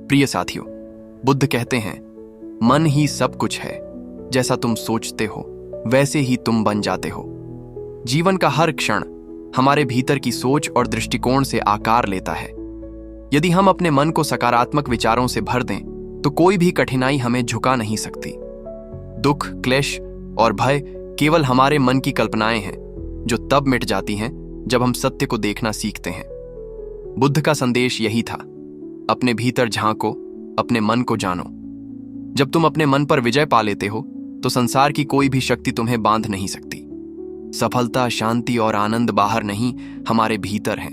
प्रिय साथियों, बुद्ध कहते हैं, मन ही सब कुछ है। जैसा तुम सोचते हो वैसे ही तुम बन जाते हो। जीवन का हर क्षण हमारे भीतर की सोच और दृष्टिकोण से आकार लेता है। यदि हम अपने मन को सकारात्मक विचारों से भर दें तो कोई भी कठिनाई हमें झुका नहीं सकती। दुख, क्लेश और भय केवल हमारे मन की कल्पनाएं हैं जो तब मिट जाती हैं जब हम सत्य को देखना सीखते हैं। बुद्ध का संदेश यही था, अपने भीतर झांको, अपने मन को जानो। जब तुम अपने मन पर विजय पा लेते हो तो संसार की कोई भी शक्ति तुम्हें बांध नहीं सकती। सफलता, शांति और आनंद बाहर नहीं, हमारे भीतर हैं।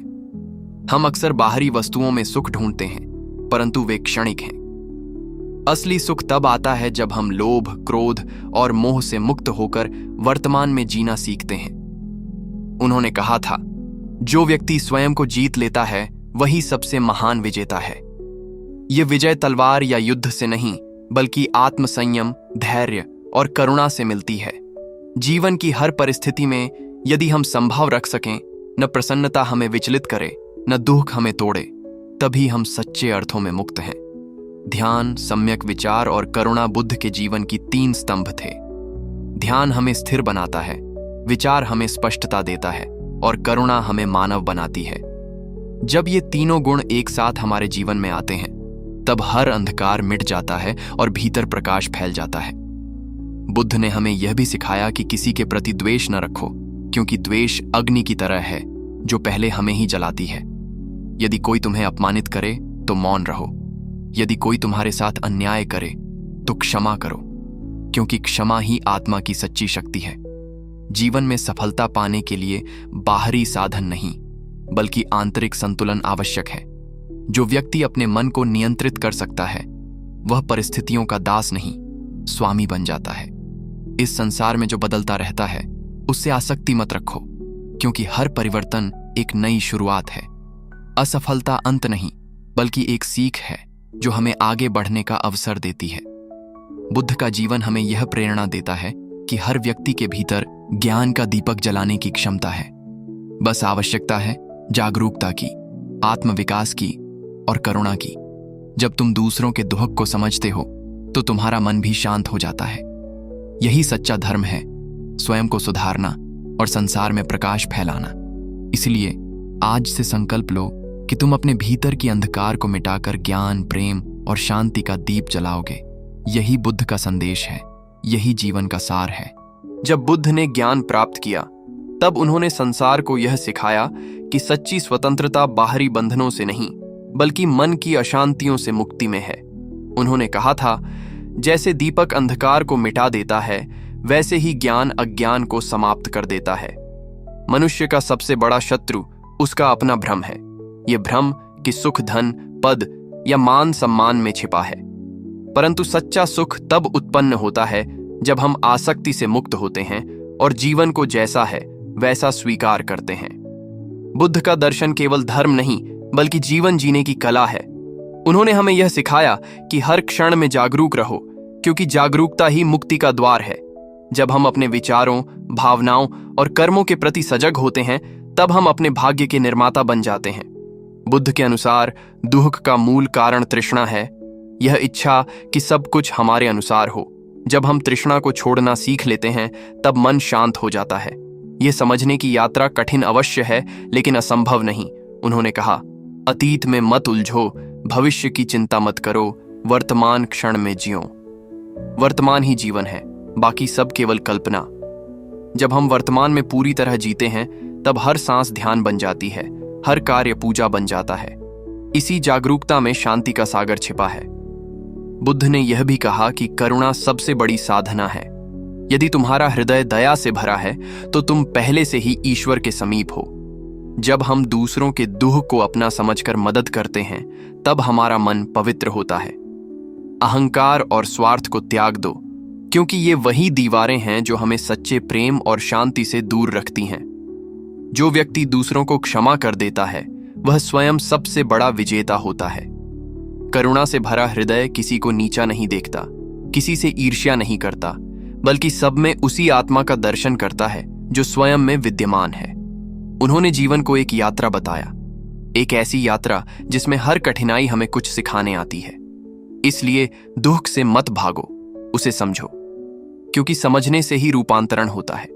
हम अक्सर बाहरी वस्तुओं में सुख ढूंढते हैं, परंतु वे क्षणिक हैं। असली सुख तब आता है जब हम लोभ, क्रोध और मोह से मुक्त होकर वर्तमान में जीना सीखते हैं। उन्होंने कहा था, जो व्यक्ति स्वयं को जीत लेता है वही सबसे महान विजेता है। यह विजय तलवार या युद्ध से नहीं, बल्कि आत्मसंयम, धैर्य और करुणा से मिलती है। जीवन की हर परिस्थिति में यदि हम संभव रख सकें, न प्रसन्नता हमें विचलित करे, न दुख हमें तोड़े, तभी हम सच्चे अर्थों में मुक्त हैं। ध्यान, सम्यक विचार और करुणा बुद्ध के जीवन की 3 स्तंभ थे। ध्यान हमें स्थिर बनाता है, विचार हमें स्पष्टता देता है और करुणा हमें मानव बनाती है। जब ये तीनों गुण एक साथ हमारे जीवन में आते हैं, तब हर अंधकार मिट जाता है और भीतर प्रकाश फैल जाता है। बुद्ध ने हमें यह भी सिखाया कि किसी के प्रति द्वेष न रखो, क्योंकि द्वेष अग्नि की तरह है जो पहले हमें ही जलाती है। यदि कोई तुम्हें अपमानित करे तो मौन रहो। यदि कोई तुम्हारे साथ अन्याय करे तो क्षमा करो, क्योंकि क्षमा ही आत्मा की सच्ची शक्ति है। जीवन में सफलता पाने के लिए बाहरी साधन नहीं, बल्कि आंतरिक संतुलन आवश्यक है। जो व्यक्ति अपने मन को नियंत्रित कर सकता है, वह परिस्थितियों का दास नहीं, स्वामी बन जाता है। इस संसार में जो बदलता रहता है, उससे आसक्ति मत रखो, क्योंकि हर परिवर्तन एक नई शुरुआत है। असफलता अंत नहीं, बल्कि एक सीख है जो हमें आगे बढ़ने का अवसर देती है। बुद्ध का जीवन हमें यह प्रेरणा देता है कि हर व्यक्ति के भीतर ज्ञान का दीपक जलाने की क्षमता है। बस आवश्यकता है जागरूकता की, आत्मविकास की और करुणा की। जब तुम दूसरों के दुख को समझते हो तो तुम्हारा मन भी शांत हो जाता है। यही सच्चा धर्म है, स्वयं को सुधारना और संसार में प्रकाश फैलाना। इसलिए आज से संकल्प लो कि तुम अपने भीतर की अंधकार को मिटाकर ज्ञान, प्रेम और शांति का दीप जलाओगे। यही बुद्ध का संदेश है, यही जीवन का सार है। जब बुद्ध ने ज्ञान प्राप्त किया, तब उन्होंने संसार को यह सिखाया कि सच्ची स्वतंत्रता बाहरी बंधनों से नहीं, बल्कि मन की अशांतियों से मुक्ति में है। उन्होंने कहा था, जैसे दीपक अंधकार को मिटा देता है, वैसे ही ज्ञान अज्ञान को समाप्त कर देता है। मनुष्य का सबसे बड़ा शत्रु उसका अपना भ्रम है। यह भ्रम कि सुख धन, पद या मान सम्मान में छिपा है। परंतु सच्चा सुख तब उत्पन्न होता है जब हम आसक्ति से मुक्त होते हैं और जीवन को जैसा है वैसा स्वीकार करते हैं। बुद्ध का दर्शन केवल धर्म नहीं, बल्कि जीवन जीने की कला है। उन्होंने हमें यह सिखाया कि हर क्षण में जागरूक रहो, क्योंकि जागरूकता ही मुक्ति का द्वार है। जब हम अपने विचारों, भावनाओं और कर्मों के प्रति सजग होते हैं, तब हम अपने भाग्य के निर्माता बन जाते हैं। बुद्ध के अनुसार दुख का मूल कारण तृष्णा है, यह इच्छा कि सब कुछ हमारे अनुसार हो। जब हम तृष्णा को छोड़ना सीख लेते हैं, तब मन शांत हो जाता है। यह समझने की यात्रा कठिन अवश्य है, लेकिन असंभव नहीं। उन्होंने कहा, अतीत में मत उलझो, भविष्य की चिंता मत करो, वर्तमान क्षण में जियो। वर्तमान ही जीवन है, बाकी सब केवल कल्पना। जब हम वर्तमान में पूरी तरह जीते हैं, तब हर सांस ध्यान बन जाती है, हर कार्य पूजा बन जाता है। इसी जागरूकता में शांति का सागर छिपा है। बुद्ध ने यह भी कहा कि करुणा सबसे बड़ी साधना है। यदि तुम्हारा हृदय दया से भरा है, तो तुम पहले से ही ईश्वर के समीप हो। जब हम दूसरों के दुख को अपना समझकर मदद करते हैं, तब हमारा मन पवित्र होता है। अहंकार और स्वार्थ को त्याग दो, क्योंकि ये वही दीवारें हैं जो हमें सच्चे प्रेम और शांति से दूर रखती हैं। जो व्यक्ति दूसरों को क्षमा कर देता है, वह स्वयं सबसे बड़ा विजेता होता है। करुणा से भरा हृदय किसी को नीचा नहीं देखता, किसी से ईर्ष्या नहीं करता, बल्कि सब में उसी आत्मा का दर्शन करता है जो स्वयं में विद्यमान है। उन्होंने जीवन को एक यात्रा बताया, एक ऐसी यात्रा जिसमें हर कठिनाई हमें कुछ सिखाने आती है। इसलिए दुख से मत भागो, उसे समझो, क्योंकि समझने से ही रूपांतरण होता है।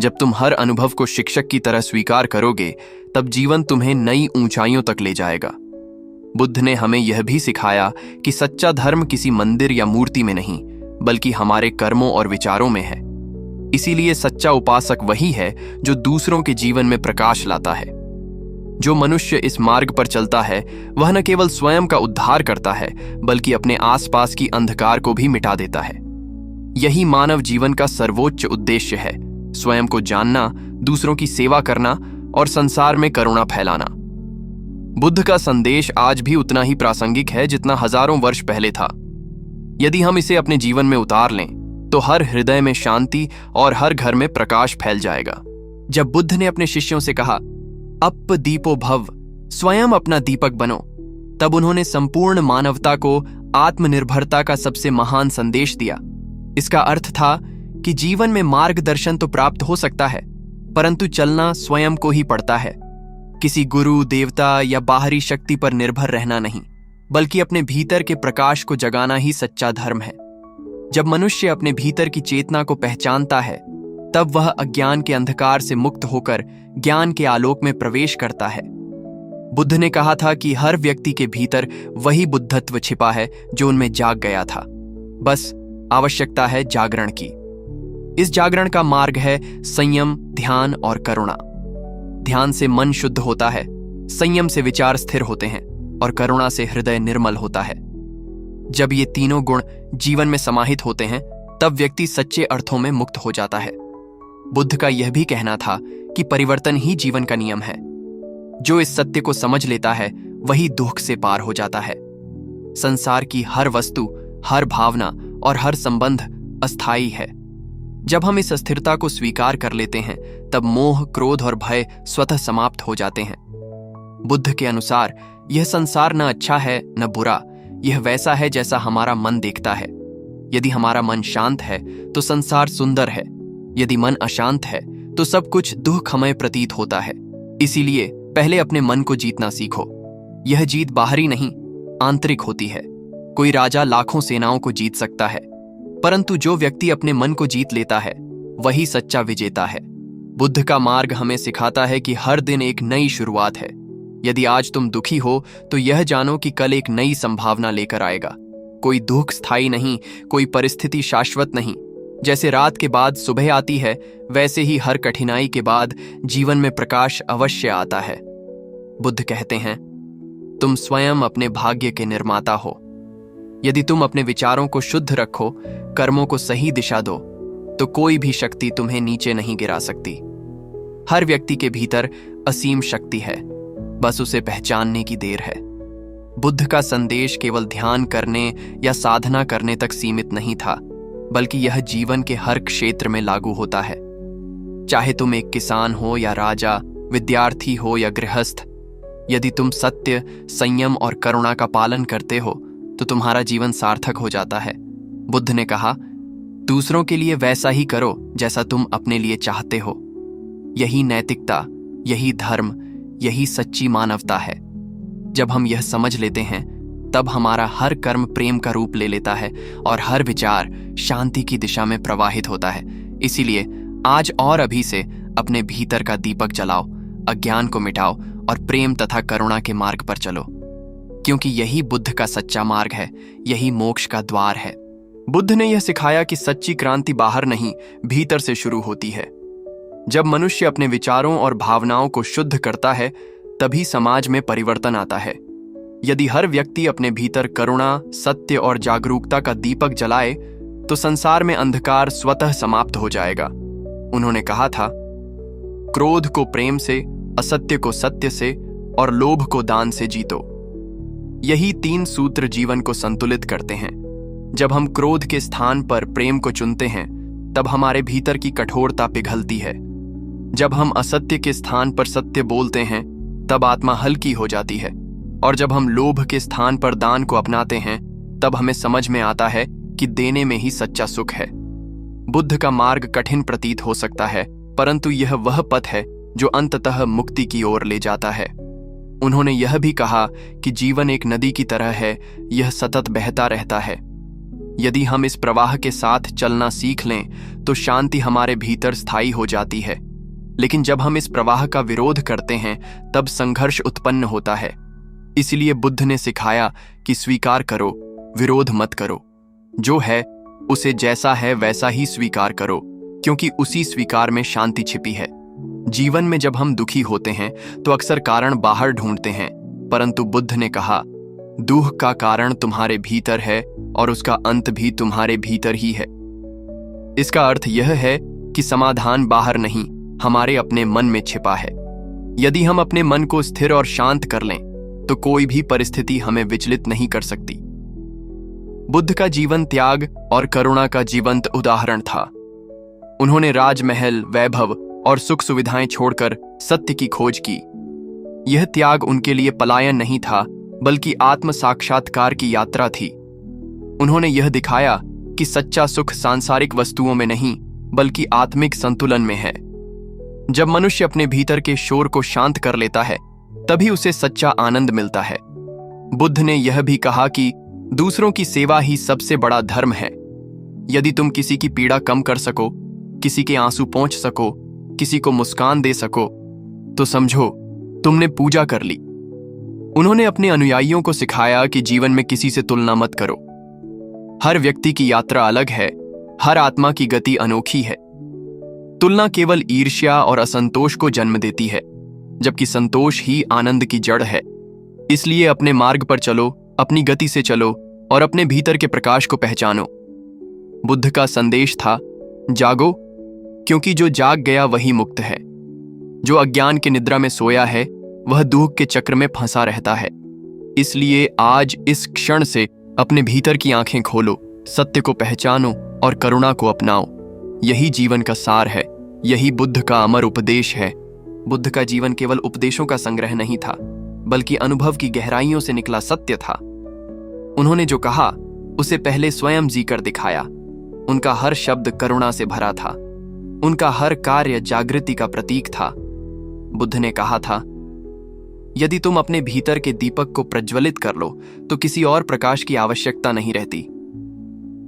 जब तुम हर अनुभव को शिक्षक की तरह स्वीकार करोगे, तब जीवन तुम्हें नई ऊंचाइयों तक ले जाएगा। बुद्ध ने हमें यह भी सिखाया कि सच्चा धर्म किसी मंदिर या मूर्ति में नहीं, बल्कि हमारे कर्मों और विचारों में है। इसीलिए सच्चा उपासक वही है जो दूसरों के जीवन में प्रकाश लाता है। जो मनुष्य इस मार्ग पर चलता है, वह न केवल स्वयं का उद्धार करता है, बल्कि अपने आसपास की अंधकार को भी मिटा देता है। यही मानव जीवन का सर्वोच्च उद्देश्य है, स्वयं को जानना, दूसरों की सेवा करना और संसार में करुणा फैलाना। बुद्ध का संदेश आज भी उतना ही प्रासंगिक है जितना हजारों वर्ष पहले था। यदि हम इसे अपने जीवन में उतार लें, तो हर हृदय में शांति और हर घर में प्रकाश फैल जाएगा। जब बुद्ध ने अपने शिष्यों से कहा, अप दीपो भव, स्वयं अपना दीपक बनो, तब उन्होंने संपूर्ण मानवता को आत्मनिर्भरता का सबसे महान संदेश दिया। इसका अर्थ था कि जीवन में मार्गदर्शन तो प्राप्त हो सकता है, परंतु चलना स्वयं को ही पड़ता है। किसी गुरु, देवता या बाहरी शक्ति पर निर्भर रहना नहीं, बल्कि अपने भीतर के प्रकाश को जगाना ही सच्चा धर्म है। जब मनुष्य अपने भीतर की चेतना को पहचानता है, तब वह अज्ञान के अंधकार से मुक्त होकर ज्ञान के आलोक में प्रवेश करता है। बुद्ध ने कहा था कि हर व्यक्ति के भीतर वही बुद्धत्व छिपा है जो उनमें जाग गया था। बस आवश्यकता है जागरण की। इस जागरण का मार्ग है संयम, ध्यान और करुणा। ध्यान से मन शुद्ध होता है, संयम से विचार स्थिर होते हैं और करुणा से हृदय निर्मल होता है। जब ये तीनों गुण जीवन में समाहित होते हैं, तब व्यक्ति सच्चे अर्थों में मुक्त हो जाता है। बुद्ध का यह भी कहना था कि परिवर्तन ही जीवन का नियम है। जो इस सत्य को समझ लेता है, वही दुख से पार हो जाता है। संसार की हर वस्तु, हर भावना और हर संबंध अस्थायी है। जब हम इस अस्थिरता को स्वीकार कर लेते हैं, तब मोह, क्रोध और भय स्वतः समाप्त हो जाते हैं। बुद्ध के अनुसार यह संसार न अच्छा है न बुरा, यह वैसा है जैसा हमारा मन देखता है। यदि हमारा मन शांत है तो संसार सुंदर है, यदि मन अशांत है तो सब कुछ दुखमय प्रतीत होता है। इसीलिए पहले अपने मन को जीतना सीखो। यह जीत बाहरी नहीं, आंतरिक होती है। कोई राजा लाखों सेनाओं को जीत सकता है, परंतु जो व्यक्ति अपने मन को जीत लेता है, वही सच्चा विजेता है। बुद्ध का मार्ग हमें सिखाता है कि हर दिन एक नई शुरुआत है। यदि आज तुम दुखी हो, तो यह जानो कि कल एक नई संभावना लेकर आएगा। कोई दुख स्थायी नहीं, कोई परिस्थिति शाश्वत नहीं। जैसे रात के बाद सुबह आती है, वैसे ही हर कठिनाई के बाद जीवन में प्रकाश अवश्य आता है। बुद्ध कहते हैं, तुम स्वयं अपने भाग्य के निर्माता हो। यदि तुम अपने विचारों को शुद्ध रखो, कर्मों को सही दिशा दो, तो कोई भी शक्ति तुम्हें नीचे नहीं गिरा सकती। हर व्यक्ति के भीतर असीम शक्ति है, बस उसे पहचानने की देर है। बुद्ध का संदेश केवल ध्यान करने या साधना करने तक सीमित नहीं था, बल्कि यह जीवन के हर क्षेत्र में लागू होता है। चाहे तुम एक किसान हो या राजा, विद्यार्थी हो या गृहस्थ, यदि तुम सत्य, संयम और करुणा का पालन करते हो, तो तुम्हारा जीवन सार्थक हो जाता है। बुद्ध ने कहा, दूसरों के लिए वैसा ही करो जैसा तुम अपने लिए चाहते हो। यही नैतिकता, यही धर्म, यही सच्ची मानवता है। जब हम यह समझ लेते हैं, तब हमारा हर कर्म प्रेम का रूप ले लेता है और हर विचार शांति की दिशा में प्रवाहित होता है। इसीलिए आज और अभी से अपने भीतर का दीपक जलाओ, अज्ञान को मिटाओ और प्रेम तथा करुणा के मार्ग पर चलो, क्योंकि यही बुद्ध का सच्चा मार्ग है, यही मोक्ष का द्वार है। बुद्ध ने यह सिखाया कि सच्ची क्रांति बाहर नहीं, भीतर से शुरू होती है। जब मनुष्य अपने विचारों और भावनाओं को शुद्ध करता है, तभी समाज में परिवर्तन आता है। यदि हर व्यक्ति अपने भीतर करुणा, सत्य और जागरूकता का दीपक जलाए, तो संसार में अंधकार स्वतः समाप्त हो जाएगा। उन्होंने कहा था, क्रोध को प्रेम से, असत्य को सत्य से और लोभ को दान से जीतो। यही 3 सूत्र जीवन को संतुलित करते हैं। जब हम क्रोध के स्थान पर प्रेम को चुनते हैं, तब हमारे भीतर की कठोरता पिघलती है। जब हम असत्य के स्थान पर सत्य बोलते हैं, तब आत्मा हल्की हो जाती है। और जब हम लोभ के स्थान पर दान को अपनाते हैं, तब हमें समझ में आता है कि देने में ही सच्चा सुख है। बुद्ध का मार्ग कठिन प्रतीत हो सकता है, परंतु यह वह पथ है जो अंततः मुक्ति की ओर ले जाता है। उन्होंने यह भी कहा कि जीवन एक नदी की तरह है, यह सतत बहता रहता है। यदि हम इस प्रवाह के साथ चलना सीख लें तो शांति हमारे भीतर स्थायी हो जाती है। लेकिन जब हम इस प्रवाह का विरोध करते हैं तब संघर्ष उत्पन्न होता है। इसलिए बुद्ध ने सिखाया कि स्वीकार करो, विरोध मत करो। जो है उसे जैसा है वैसा ही स्वीकार करो, क्योंकि उसी स्वीकार में शांति छिपी है। जीवन में जब हम दुखी होते हैं तो अक्सर कारण बाहर ढूंढते हैं, परंतु बुद्ध ने कहा, दुख का कारण तुम्हारे भीतर है और उसका अंत भी तुम्हारे भीतर ही है। इसका अर्थ यह है कि समाधान बाहर नहीं, हमारे अपने मन में छिपा है। यदि हम अपने मन को स्थिर और शांत कर लें तो कोई भी परिस्थिति हमें विचलित नहीं कर सकती। बुद्ध का जीवन त्याग और करुणा का जीवंत उदाहरण था। उन्होंने राजमहल, वैभव और सुख सुविधाएं छोड़कर सत्य की खोज की। यह त्याग उनके लिए पलायन नहीं था, बल्कि आत्म साक्षात्कार की यात्रा थी। उन्होंने यह दिखाया कि सच्चा सुख सांसारिक वस्तुओं में नहीं, बल्कि आत्मिक संतुलन में है। जब मनुष्य अपने भीतर के शोर को शांत कर लेता है, तभी उसे सच्चा आनंद मिलता है। बुद्ध ने यह भी कहा कि दूसरों की सेवा ही सबसे बड़ा धर्म है। यदि तुम किसी की पीड़ा कम कर सको, किसी के आंसू पोंछ सको, किसी को मुस्कान दे सको, तो समझो तुमने पूजा कर ली। उन्होंने अपने अनुयायियों को सिखाया कि जीवन में किसी से तुलना मत करो। हर व्यक्ति की यात्रा अलग है, हर आत्मा की गति अनोखी है। तुलना केवल ईर्ष्या और असंतोष को जन्म देती है, जबकि संतोष ही आनंद की जड़ है। इसलिए अपने मार्ग पर चलो, अपनी गति से चलो और अपने भीतर के प्रकाश को पहचानो। बुद्ध का संदेश था, जागो, क्योंकि जो जाग गया वही मुक्त है। जो अज्ञान के निद्रा में सोया है वह दुख के चक्र में फंसा रहता है। इसलिए आज इस क्षण से अपने भीतर की आंखें खोलो, सत्य को पहचानो और करुणा को अपनाओ। यही जीवन का सार है, यही बुद्ध का अमर उपदेश है। बुद्ध का जीवन केवल उपदेशों का संग्रह नहीं था, बल्कि अनुभव की गहराइयों से निकला सत्य था। उन्होंने जो कहा उसे पहले स्वयं जीकर दिखाया। उनका हर शब्द करुणा से भरा था, उनका हर कार्य जागृति का प्रतीक था। बुद्ध ने कहा था, यदि तुम अपने भीतर के दीपक को प्रज्वलित कर लो तो किसी और प्रकाश की आवश्यकता नहीं रहती।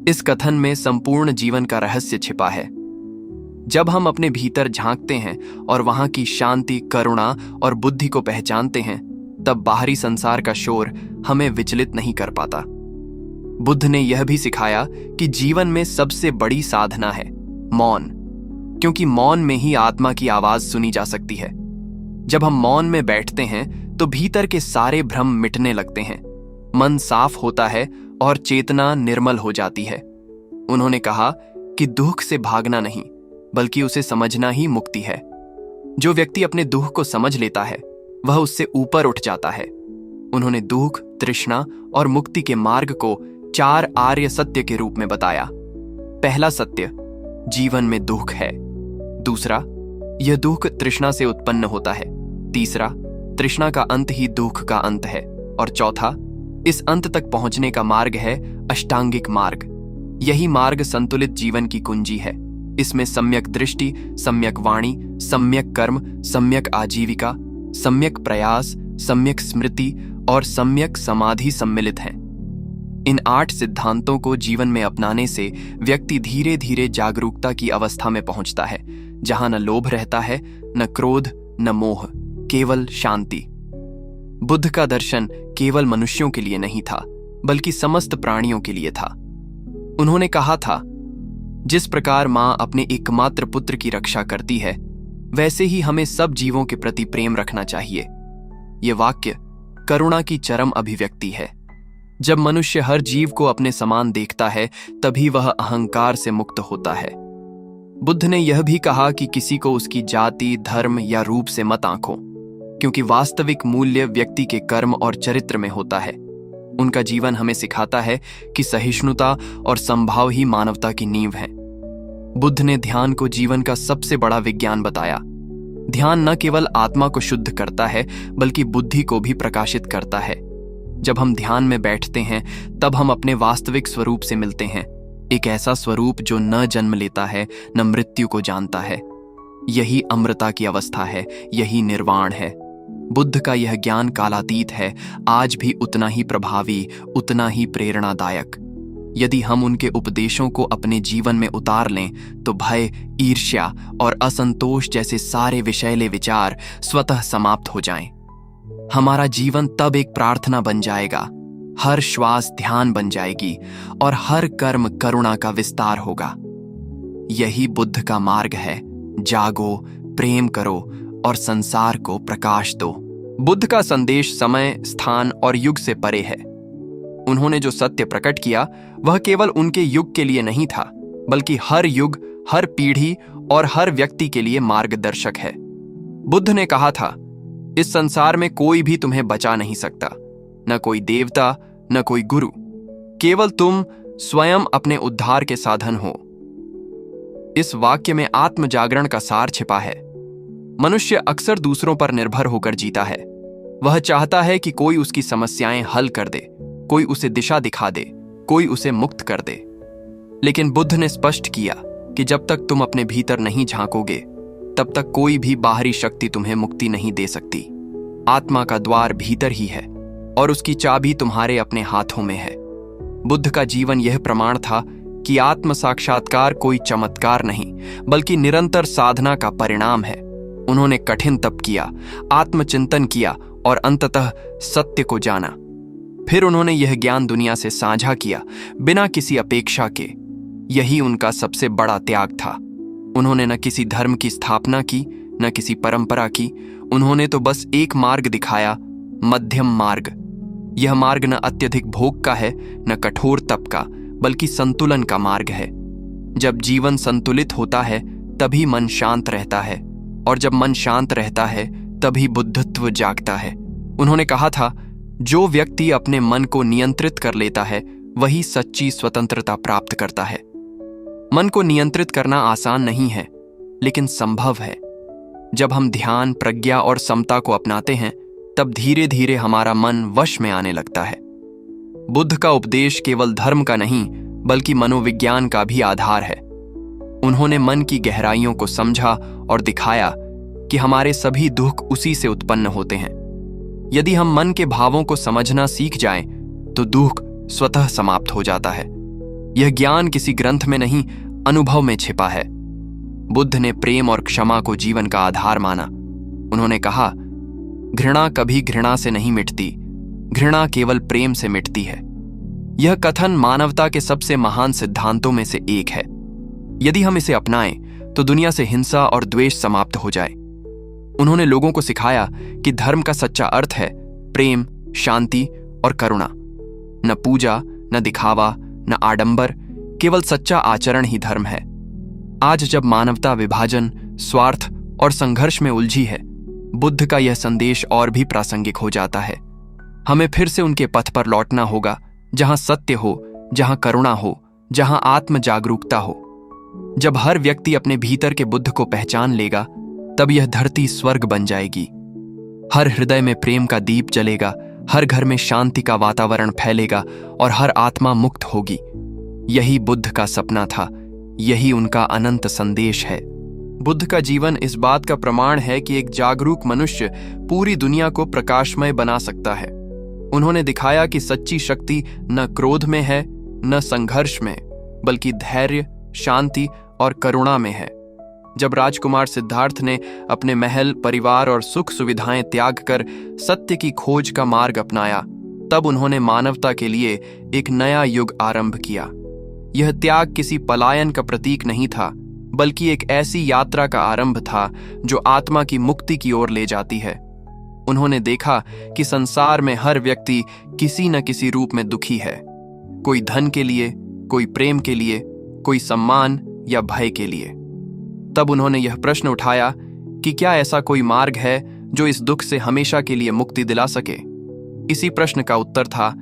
इस कथन में संपूर्ण जीवन का रहस्य छिपा है। जब हम अपने भीतर झांकते हैं और वहां की शांति, करुणा और बुद्धि को पहचानते हैं, तब बाहरी संसार का शोर हमें विचलित नहीं कर पाता। बुद्ध ने यह भी सिखाया कि जीवन में सबसे बड़ी साधना है मौन, क्योंकि मौन में ही आत्मा की आवाज सुनी जा सकती है। जब हम मौन में बैठते हैं तो भीतर के सारे भ्रम मिटने लगते हैं, मन साफ होता है और चेतना निर्मल हो जाती है। उन्होंने कहा कि दुख से भागना नहीं, बल्कि उसे समझना ही मुक्ति है। जो व्यक्ति अपने दुख को समझ लेता है वह उससे ऊपर उठ जाता है। उन्होंने दुख, तृष्णा और मुक्ति के मार्ग को 4 आर्य सत्य के रूप में बताया। पहला सत्य, जीवन में दुख है। दूसरा, यह दुख तृष्णा से उत्पन्न होता है। तीसरा, तृष्णा का अंत ही दुख का अंत है। और चौथा, इस अंत तक पहुंचने का मार्ग है अष्टांगिक मार्ग। यही मार्ग संतुलित जीवन की कुंजी है। इसमें सम्यक दृष्टि, सम्यक वाणी, सम्यक कर्म, सम्यक आजीविका, सम्यक प्रयास, सम्यक स्मृति और सम्यक समाधि सम्मिलित हैं। इन 8 सिद्धांतों को जीवन में अपनाने से व्यक्ति धीरे धीरे जागरूकता की अवस्था में पहुंचता है, जहां न लोभ रहता है, न क्रोध, न मोह, केवल शांति। बुद्ध का दर्शन केवल मनुष्यों के लिए नहीं था, बल्कि समस्त प्राणियों के लिए था। उन्होंने कहा था, जिस प्रकार मां अपने एकमात्र पुत्र की रक्षा करती है, वैसे ही हमें सब जीवों के प्रति प्रेम रखना चाहिए। यह वाक्य करुणा की चरम अभिव्यक्ति है। जब मनुष्य हर जीव को अपने समान देखता है, तभी वह अहंकार से मुक्त होता है। बुद्ध ने यह भी कहा कि किसी को उसकी जाति, धर्म या रूप से मत आंको, क्योंकि वास्तविक मूल्य व्यक्ति के कर्म और चरित्र में होता है। उनका जीवन हमें सिखाता है कि सहिष्णुता और संभाव ही मानवता की नींव है। बुद्ध ने ध्यान को जीवन का सबसे बड़ा विज्ञान बताया। ध्यान न केवल आत्मा को शुद्ध करता है, बल्कि बुद्धि को भी प्रकाशित करता है। जब हम ध्यान में बैठते हैं, तब हम अपने वास्तविक स्वरूप से मिलते हैं, एक ऐसा स्वरूप जो न जन्म लेता है, न मृत्यु को जानता है। यही अमृता की अवस्था है, यही निर्वाण है। बुद्ध का यह ज्ञान कालातीत है, आज भी उतना ही प्रभावी, उतना ही प्रेरणादायक। यदि हम उनके उपदेशों को अपने जीवन में उतार लें तो भय, ईर्ष्या और असंतोष जैसे सारे विषैले विचार स्वतः समाप्त हो जाएं। हमारा जीवन तब एक प्रार्थना बन जाएगा, हर श्वास ध्यान बन जाएगी और हर कर्म करुणा का विस्तार होगा। यही बुद्ध का मार्ग है। जागो, प्रेम करो और संसार को प्रकाश दो। बुद्ध का संदेश समय, स्थान और युग से परे है। उन्होंने जो सत्य प्रकट किया वह केवल उनके युग के लिए नहीं था, बल्कि हर युग, हर पीढ़ी और हर व्यक्ति के लिए मार्गदर्शक है। बुद्ध ने कहा था, इस संसार में कोई भी तुम्हें बचा नहीं सकता, न कोई देवता, न कोई गुरु, केवल तुम स्वयं अपने उद्धार के साधन हो। इस वाक्य में आत्म जागरण का सार छिपा है। मनुष्य अक्सर दूसरों पर निर्भर होकर जीता है। वह चाहता है कि कोई उसकी समस्याएं हल कर दे, कोई उसे दिशा दिखा दे, कोई उसे मुक्त कर दे। लेकिन बुद्ध ने स्पष्ट किया कि जब तक तुम अपने भीतर नहीं झांकोगे, तब तक कोई भी बाहरी शक्ति तुम्हें मुक्ति नहीं दे सकती। आत्मा का द्वार भीतर ही है और उसकी चाबी तुम्हारे अपने हाथों में है। बुद्ध का जीवन यह प्रमाण था कि आत्म साक्षात्कार कोई चमत्कार नहीं, बल्कि निरंतर साधना का परिणाम है। उन्होंने कठिन तप किया, आत्मचिंतन किया और अंततः सत्य को जाना। फिर उन्होंने यह ज्ञान दुनिया से साझा किया, बिना किसी अपेक्षा के। यही उनका सबसे बड़ा त्याग था। उन्होंने न किसी धर्म की स्थापना की, न किसी परंपरा की। उन्होंने तो बस एक मार्ग दिखाया, मध्यम मार्ग। यह मार्ग न अत्यधिक भोग का है, न कठोर तप का, बल्कि संतुलन का मार्ग है। जब जीवन संतुलित होता है तभी मन शांत रहता है, और जब मन शांत रहता है तभी बुद्धत्व जागता है। उन्होंने कहा था, जो व्यक्ति अपने मन को नियंत्रित कर लेता है वही सच्ची स्वतंत्रता प्राप्त करता है। मन को नियंत्रित करना आसान नहीं है, लेकिन संभव है। जब हम ध्यान, प्रज्ञा और समता को अपनाते हैं, तब धीरे धीरे हमारा मन वश में आने लगता है। बुद्ध का उपदेश केवल धर्म का नहीं, बल्कि मनोविज्ञान का भी आधार है। उन्होंने मन की गहराइयों को समझा और दिखाया कि हमारे सभी दुख उसी से उत्पन्न होते हैं। यदि हम मन के भावों को समझना सीख जाएं, तो दुख स्वतः समाप्त हो जाता है। यह ज्ञान किसी ग्रंथ में नहीं, अनुभव में छिपा है। बुद्ध ने प्रेम और क्षमा को जीवन का आधार माना। उन्होंने कहा, घृणा कभी घृणा से नहीं मिटती, घृणा केवल प्रेम से मिटती है। यह कथन मानवता के सबसे महान सिद्धांतों में से एक है। यदि हम इसे अपनाएं तो दुनिया से हिंसा और द्वेष समाप्त हो जाए। उन्होंने लोगों को सिखाया कि धर्म का सच्चा अर्थ है प्रेम, शांति और करुणा। न पूजा, न दिखावा, न आडंबर, केवल सच्चा आचरण ही धर्म है। आज जब मानवता विभाजन, स्वार्थ और संघर्ष में उलझी है, बुद्ध का यह संदेश और भी प्रासंगिक हो जाता है। हमें फिर से उनके पथ पर लौटना होगा, जहां सत्य हो, जहां करुणा हो, जहां आत्म जागरूकता हो। जब हर व्यक्ति अपने भीतर के बुद्ध को पहचान लेगा, तब यह धरती स्वर्ग बन जाएगी। हर हृदय में प्रेम का दीप जलेगा, हर घर में शांति का वातावरण फैलेगा और हर आत्मा मुक्त होगी। यही बुद्ध का सपना था, यही उनका अनंत संदेश है। बुद्ध का जीवन इस बात का प्रमाण है कि एक जागरूक मनुष्य पूरी दुनिया को प्रकाशमय बना सकता है। उन्होंने दिखाया कि सच्ची शक्ति न क्रोध में है, न संघर्ष में, बल्कि धैर्य, शांति और करुणा में है। जब राजकुमार सिद्धार्थ ने अपने महल, परिवार और सुख सुविधाएं त्याग कर सत्य की खोज का मार्ग अपनाया, तब उन्होंने मानवता के लिए एक नया युग आरंभ किया। यह त्याग किसी पलायन का प्रतीक नहीं था, बल्कि एक ऐसी यात्रा का आरंभ था जो आत्मा की मुक्ति की ओर ले जाती है। उन्होंने देखा कि संसार में हर व्यक्ति किसी न किसी रूप में दुखी है, कोई धन के लिए, कोई प्रेम के लिए, कोई सम्मान या भय के लिए। तब उन्होंने यह प्रश्न उठाया कि क्या ऐसा कोई मार्ग है जो इस दुख से हमेशा के लिए मुक्ति दिला सके। इसी प्रश्न का उत्तर था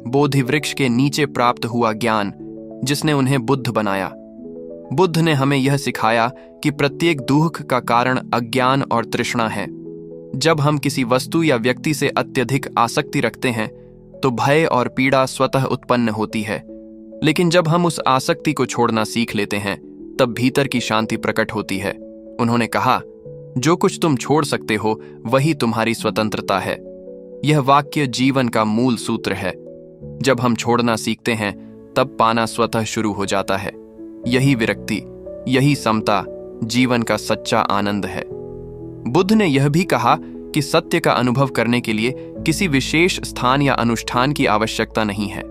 बोधि वृक्ष के नीचे प्राप्त हुआ ज्ञान, जिसने उन्हें बुद्ध बनाया। बुद्ध ने हमें यह सिखाया कि प्रत्येक दुख का कारण अज्ञान और तृष्णा है। जब हम किसी वस्तु या व्यक्ति से अत्यधिक आसक्ति रखते हैं, तो भय और पीड़ा स्वतः उत्पन्न होती है। लेकिन जब हम उस आसक्ति को छोड़ना सीख लेते हैं, तब भीतर की शांति प्रकट होती है। उन्होंने कहा, जो कुछ तुम छोड़ सकते हो वही तुम्हारी स्वतंत्रता है। यह वाक्य जीवन का मूल सूत्र है। जब हम छोड़ना सीखते हैं तब पाना स्वतः शुरू हो जाता है। यही विरक्ति, यही समता जीवन का सच्चा आनंद है। बुद्ध ने यह भी कहा कि सत्य का अनुभव करने के लिए किसी विशेष स्थान या अनुष्ठान की आवश्यकता नहीं है।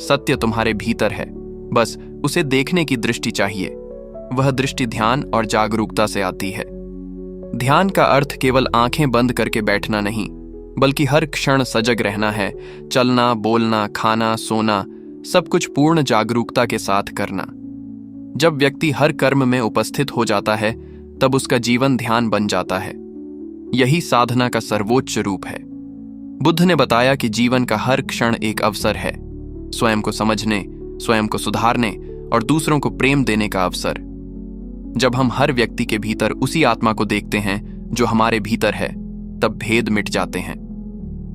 सत्य तुम्हारे भीतर है, बस उसे देखने की दृष्टि चाहिए। वह दृष्टि ध्यान और जागरूकता से आती है। ध्यान का अर्थ केवल आंखें बंद करके बैठना नहीं, बल्कि हर क्षण सजग रहना है। चलना, बोलना, खाना, सोना, सब कुछ पूर्ण जागरूकता के साथ करना। जब व्यक्ति हर कर्म में उपस्थित हो जाता है तब उसका जीवन ध्यान बन जाता है। यही साधना का सर्वोच्च रूप है। बुद्ध ने बताया कि जीवन का हर क्षण एक अवसर है, स्वयं को समझने, स्वयं को सुधारने और दूसरों को प्रेम देने का अवसर। जब हम हर व्यक्ति के भीतर उसी आत्मा को देखते हैं जो हमारे भीतर है, तब भेद मिट जाते हैं।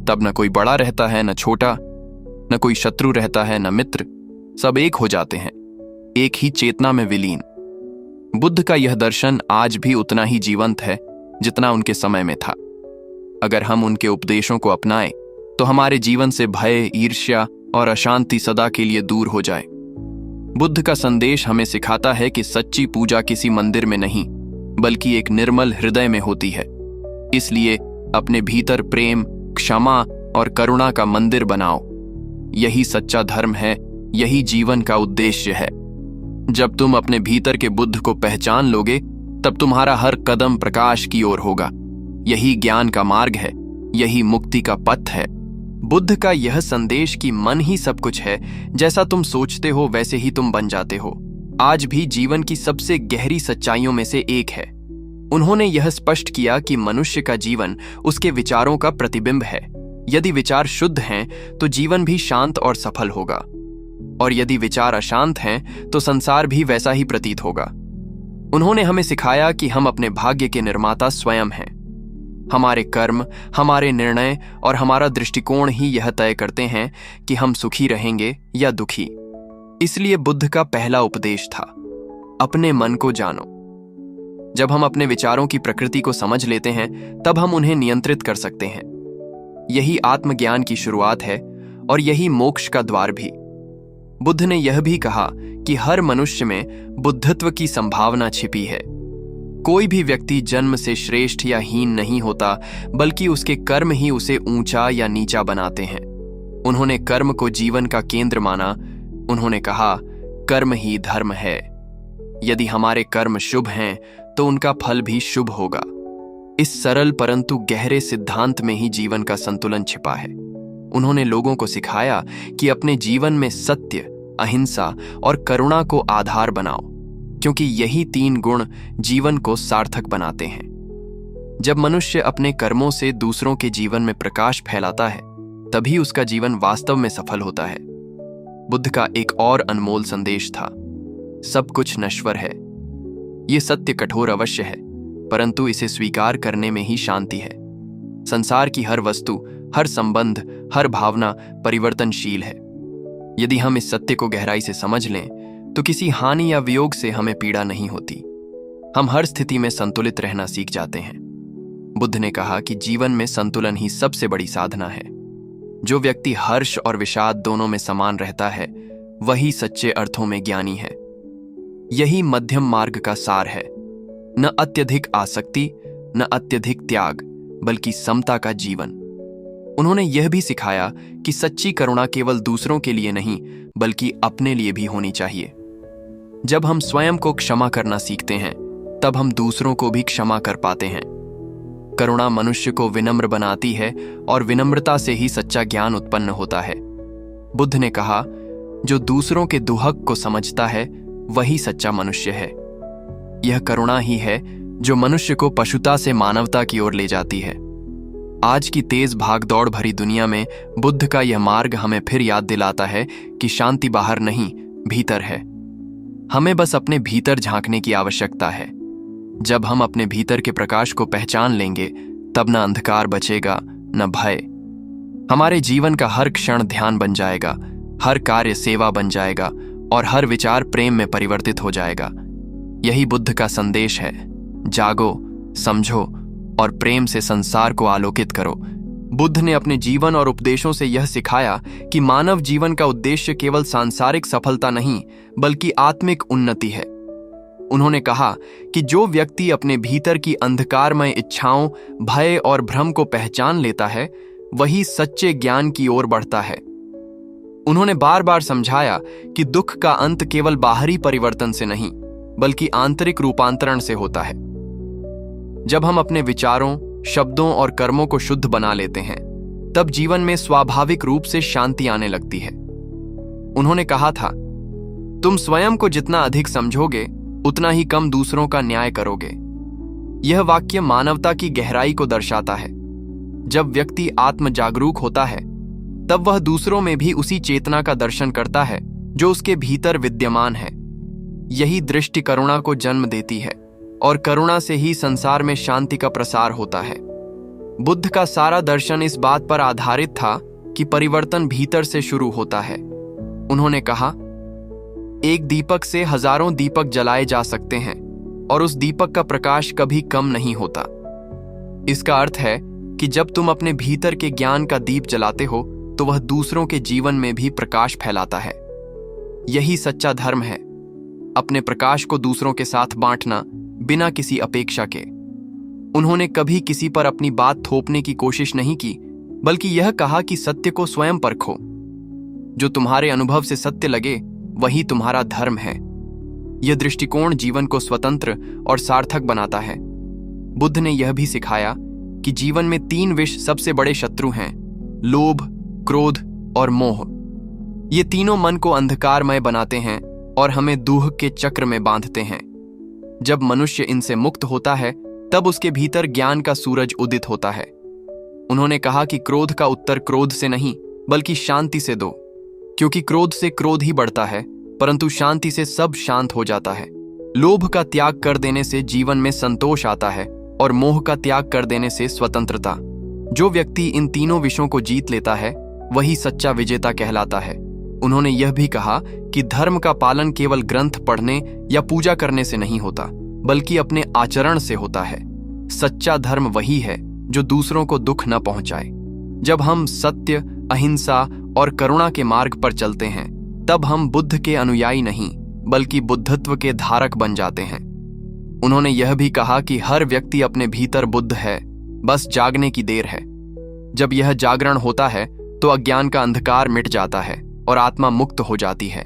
तब न कोई बड़ा रहता है न छोटा, न कोई शत्रु रहता है न मित्र, सब एक हो जाते हैं, एक ही चेतना में विलीन। बुद्ध का यह दर्शन आज भी उतना ही जीवंत है जितना उनके समय में था। अगर हम उनके उपदेशों को अपनाएं तो हमारे जीवन से भय, ईर्ष्या और अशांति सदा के लिए दूर हो जाए। बुद्ध का संदेश हमें सिखाता है कि सच्ची पूजा किसी मंदिर में नहीं, बल्कि एक निर्मल हृदय में होती है। इसलिए अपने भीतर प्रेम, क्षमा और करुणा का मंदिर बनाओ। यही सच्चा धर्म है, यही जीवन का उद्देश्य है। जब तुम अपने भीतर के बुद्ध को पहचान लोगे तब तुम्हारा हर कदम प्रकाश की ओर होगा। यही ज्ञान का मार्ग है, यही मुक्ति का पथ है। बुद्ध का यह संदेश कि मन ही सब कुछ है, जैसा तुम सोचते हो वैसे ही तुम बन जाते हो, आज भी जीवन की सबसे गहरी सच्चाइयों में से एक है। उन्होंने यह स्पष्ट किया कि मनुष्य का जीवन उसके विचारों का प्रतिबिंब है। यदि विचार शुद्ध हैं तो जीवन भी शांत और सफल होगा, और यदि विचार अशांत हैं तो संसार भी वैसा ही प्रतीत होगा। उन्होंने हमें सिखाया कि हम अपने भाग्य के निर्माता स्वयं हैं। हमारे कर्म, हमारे निर्णय और हमारा दृष्टिकोण ही यह तय करते हैं कि हम सुखी रहेंगे या दुखी। इसलिए बुद्ध का पहला उपदेश था, अपने मन को जानो। जब हम अपने विचारों की प्रकृति को समझ लेते हैं तब हम उन्हें नियंत्रित कर सकते हैं। यही आत्मज्ञान की शुरुआत है और यही मोक्ष का द्वार भी। बुद्ध ने यह भी कहा कि हर मनुष्य में बुद्धत्व की संभावना छिपी है। कोई भी व्यक्ति जन्म से श्रेष्ठ या हीन नहीं होता, बल्कि उसके कर्म ही उसे ऊंचा या नीचा बनाते हैं। उन्होंने कर्म को जीवन का केंद्र माना। उन्होंने कहा, कर्म ही धर्म है। यदि हमारे कर्म शुभ हैं तो उनका फल भी शुभ होगा। इस सरल परंतु गहरे सिद्धांत में ही जीवन का संतुलन छिपा है। उन्होंने लोगों को सिखाया कि अपने जीवन में सत्य, अहिंसा और करुणा को आधार बनाओ, क्योंकि यही 3 गुण जीवन को सार्थक बनाते हैं। जब मनुष्य अपने कर्मों से दूसरों के जीवन में प्रकाश फैलाता है, तभी उसका जीवन वास्तव में सफल होता है। बुद्ध का एक और अनमोल संदेश था, सब कुछ नश्वर है। ये सत्य कठोर अवश्य है, परंतु इसे स्वीकार करने में ही शांति है। संसार की हर वस्तु, हर संबंध, हर भावना परिवर्तनशील है। यदि हम इस सत्य को गहराई से समझ लें तो किसी हानि या वियोग से हमें पीड़ा नहीं होती। हम हर स्थिति में संतुलित रहना सीख जाते हैं। बुद्ध ने कहा कि जीवन में संतुलन ही सबसे बड़ी साधना है। जो व्यक्ति हर्ष और विषाद दोनों में समान रहता है, वही सच्चे अर्थों में ज्ञानी है। यही मध्यम मार्ग का सार है, न अत्यधिक आसक्ति, न अत्यधिक त्याग, बल्कि समता का जीवन। उन्होंने यह भी सिखाया कि सच्ची करुणा केवल दूसरों के लिए नहीं, बल्कि अपने लिए भी होनी चाहिए। जब हम स्वयं को क्षमा करना सीखते हैं, तब हम दूसरों को भी क्षमा कर पाते हैं। करुणा मनुष्य को विनम्र बनाती है और विनम्रता से ही सच्चा ज्ञान उत्पन्न होता है। बुद्ध ने कहा, जो दूसरों के दुहक को समझता है वही सच्चा मनुष्य है। यह करुणा ही है जो मनुष्य को पशुता से मानवता की ओर ले जाती है। आज की तेज भागदौड़ भरी दुनिया में बुद्ध का यह मार्ग हमें फिर याद दिलाता है कि शांति बाहर नहीं, भीतर है। हमें बस अपने भीतर झांकने की आवश्यकता है। जब हम अपने भीतर के प्रकाश को पहचान लेंगे, तब न अंधकार बचेगा न भय। हमारे जीवन का हर क्षण ध्यान बन जाएगा, हर कार्य सेवा बन जाएगा और हर विचार प्रेम में परिवर्तित हो जाएगा। यही बुद्ध का संदेश है, जागो, समझो और प्रेम से संसार को आलोकित करो। बुद्ध ने अपने जीवन और उपदेशों से यह सिखाया कि मानव जीवन का उद्देश्य केवल सांसारिक सफलता नहीं बल्कि आत्मिक उन्नति है। उन्होंने कहा कि जो व्यक्ति अपने भीतर की अंधकारमय इच्छाओं, भय और भ्रम को पहचान लेता है वही सच्चे ज्ञान की ओर बढ़ता है। उन्होंने बार बार समझाया कि दुख का अंत केवल बाहरी परिवर्तन से नहीं बल्कि आंतरिक रूपांतरण से होता है। जब हम अपने विचारों, शब्दों और कर्मों को शुद्ध बना लेते हैं तब जीवन में स्वाभाविक रूप से शांति आने लगती है। उन्होंने कहा था, तुम स्वयं को जितना अधिक समझोगे उतना ही कम दूसरों का न्याय करोगे। यह वाक्य मानवता की गहराई को दर्शाता है। जब व्यक्ति आत्म जागरूक होता है तब वह दूसरों में भी उसी चेतना का दर्शन करता है जो उसके भीतर विद्यमान है। यही दृष्टि करुणा को जन्म देती है और करुणा से ही संसार में शांति का प्रसार होता है। बुद्ध का सारा दर्शन इस बात पर आधारित था कि परिवर्तन भीतर से शुरू होता है। उन्होंने कहा, एक दीपक से हजारों दीपक जलाए जा सकते हैं और उस दीपक का प्रकाश कभी कम नहीं होता। इसका अर्थ है कि जब तुम अपने भीतर के ज्ञान का दीप जलाते हो तो वह दूसरों के जीवन में भी प्रकाश फैलाता है। यही सच्चा धर्म है, अपने प्रकाश को दूसरों के साथ बांटना बिना किसी अपेक्षा के। उन्होंने कभी किसी पर अपनी बात थोपने की कोशिश नहीं की बल्कि यह कहा कि सत्य को स्वयं परखो। जो तुम्हारे अनुभव से सत्य लगे वही तुम्हारा धर्म है। यह दृष्टिकोण जीवन को स्वतंत्र और सार्थक बनाता है। बुद्ध ने यह भी सिखाया कि जीवन में 3 विष सबसे बड़े शत्रु हैं, लोभ, क्रोध और मोह। ये तीनों मन को अंधकारमय बनाते हैं और हमें दूह के चक्र में बांधते हैं। जब मनुष्य इनसे मुक्त होता है तब उसके भीतर ज्ञान का सूरज उदित होता है। उन्होंने कहा कि क्रोध का उत्तर क्रोध से नहीं बल्कि शांति से दो, क्योंकि क्रोध से क्रोध ही बढ़ता है परंतु शांति से सब शांत हो जाता है। लोभ का त्याग कर देने से जीवन में संतोष आता है और मोह का त्याग कर देने से स्वतंत्रता। जो व्यक्ति इन तीनों विषयों को जीत लेता है वही सच्चा विजेता कहलाता है। उन्होंने यह भी कहा कि धर्म का पालन केवल ग्रंथ पढ़ने या पूजा करने से नहीं होता बल्कि अपने आचरण से होता है। सच्चा धर्म वही है जो दूसरों को दुख न पहुंचाए। जब हम सत्य, अहिंसा और करुणा के मार्ग पर चलते हैं तब हम बुद्ध के अनुयायी नहीं बल्कि बुद्धत्व के धारक बन जाते हैं। उन्होंने यह भी कहा कि हर व्यक्ति अपने भीतर बुद्ध है, बस जागने की देर है। जब यह जागरण होता है तो अज्ञान का अंधकार मिट जाता है और आत्मा मुक्त हो जाती है।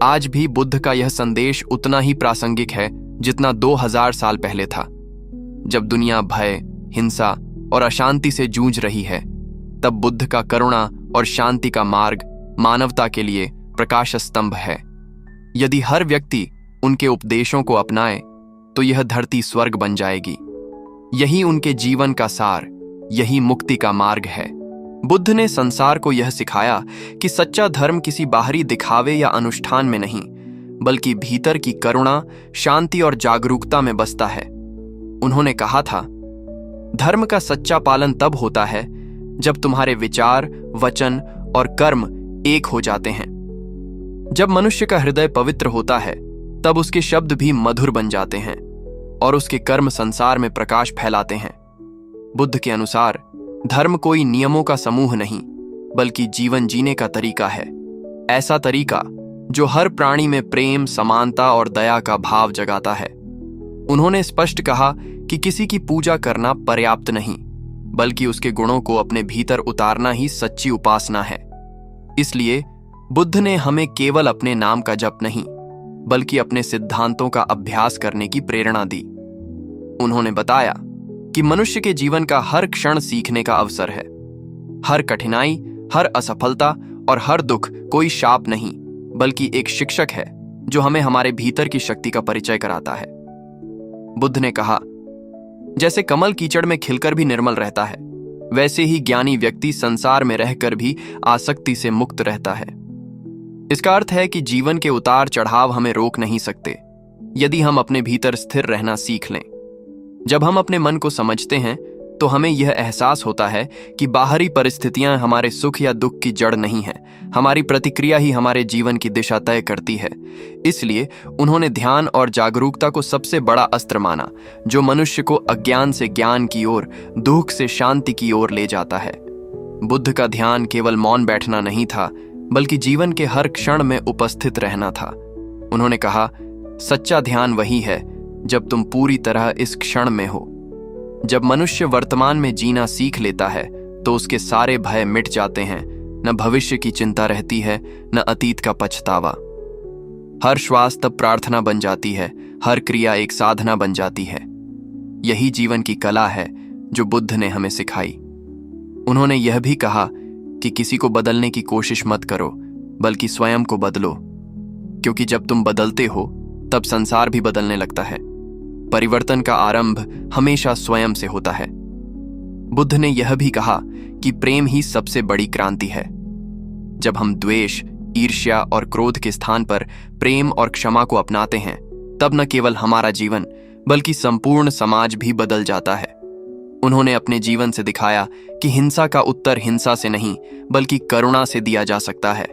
आज भी बुद्ध का यह संदेश उतना ही प्रासंगिक है जितना 2000 साल पहले था। जब दुनिया भय, हिंसा और अशांति से जूझ रही है तब बुद्ध का करुणा और शांति का मार्ग मानवता के लिए प्रकाश स्तंभ है। यदि हर व्यक्ति उनके उपदेशों को अपनाए तो यह धरती स्वर्ग बन जाएगी। यही उनके जीवन का सार, यही मुक्ति का मार्ग है। बुद्ध ने संसार को यह सिखाया कि सच्चा धर्म किसी बाहरी दिखावे या अनुष्ठान में नहीं बल्कि भीतर की करुणा, शांति और जागरूकता में बसता है। उन्होंने कहा था, धर्म का सच्चा पालन तब होता है जब तुम्हारे विचार, वचन और कर्म एक हो जाते हैं। जब मनुष्य का हृदय पवित्र होता है तब उसके शब्द भी मधुर बन जाते हैं और उसके कर्म संसार में प्रकाश फैलाते हैं। बुद्ध के अनुसार धर्म कोई नियमों का समूह नहीं बल्कि जीवन जीने का तरीका है। ऐसा तरीका जो हर प्राणी में प्रेम, समानता और दया का भाव जगाता है। उन्होंने स्पष्ट कहा कि किसी की पूजा करना पर्याप्त नहीं बल्कि उसके गुणों को अपने भीतर उतारना ही सच्ची उपासना है। इसलिए बुद्ध ने हमें केवल अपने नाम का जप नहीं बल्कि अपने सिद्धांतों का अभ्यास करने की प्रेरणा दी। उन्होंने बताया कि मनुष्य के जीवन का हर क्षण सीखने का अवसर है। हर कठिनाई, हर असफलता और हर दुख कोई शाप नहीं बल्कि एक शिक्षक है जो हमें हमारे भीतर की शक्ति का परिचय कराता है। बुद्ध ने कहा, जैसे कमल कीचड़ में खिलकर भी निर्मल रहता है वैसे ही ज्ञानी व्यक्ति संसार में रहकर भी आसक्ति से मुक्त रहता है। इसका अर्थ है कि जीवन के उतार चढ़ाव हमें रोक नहीं सकते यदि हम अपने भीतर स्थिर रहना सीख लें। जब हम अपने मन को समझते हैं तो हमें यह एहसास होता है कि बाहरी परिस्थितियां हमारे सुख या दुख की जड़ नहीं है हमारी प्रतिक्रिया ही हमारे जीवन की दिशा तय करती है। इसलिए उन्होंने ध्यान और जागरूकता को सबसे बड़ा अस्त्र माना, जो मनुष्य को अज्ञान से ज्ञान की ओर, दुख से शांति की ओर ले जाता है। बुद्ध का ध्यान केवल मौन बैठना नहीं था, बल्कि जीवन के हर क्षण में उपस्थित रहना था। उन्होंने कहा, सच्चा ध्यान वही है जब तुम पूरी तरह इस क्षण में हो। जब मनुष्य वर्तमान में जीना सीख लेता है तो उसके सारे भय मिट जाते हैं। न भविष्य की चिंता रहती है, न अतीत का पछतावा। हर श्वास तब प्रार्थना बन जाती है, हर क्रिया एक साधना बन जाती है। यही जीवन की कला है जो बुद्ध ने हमें सिखाई। उन्होंने यह भी कहा कि किसी को बदलने की कोशिश मत करो, बल्कि स्वयं को बदलो, क्योंकि जब तुम बदलते हो तब संसार भी बदलने लगता है। परिवर्तन का आरंभ हमेशा स्वयं से होता है। बुद्ध ने यह भी कहा कि प्रेम ही सबसे बड़ी क्रांति है। जब हम द्वेष, ईर्ष्या और क्रोध के स्थान पर प्रेम और क्षमा को अपनाते हैं, तब न केवल हमारा जीवन बल्कि संपूर्ण समाज भी बदल जाता है। उन्होंने अपने जीवन से दिखाया कि हिंसा का उत्तर हिंसा से नहीं, बल्कि करुणा से दिया जा सकता है।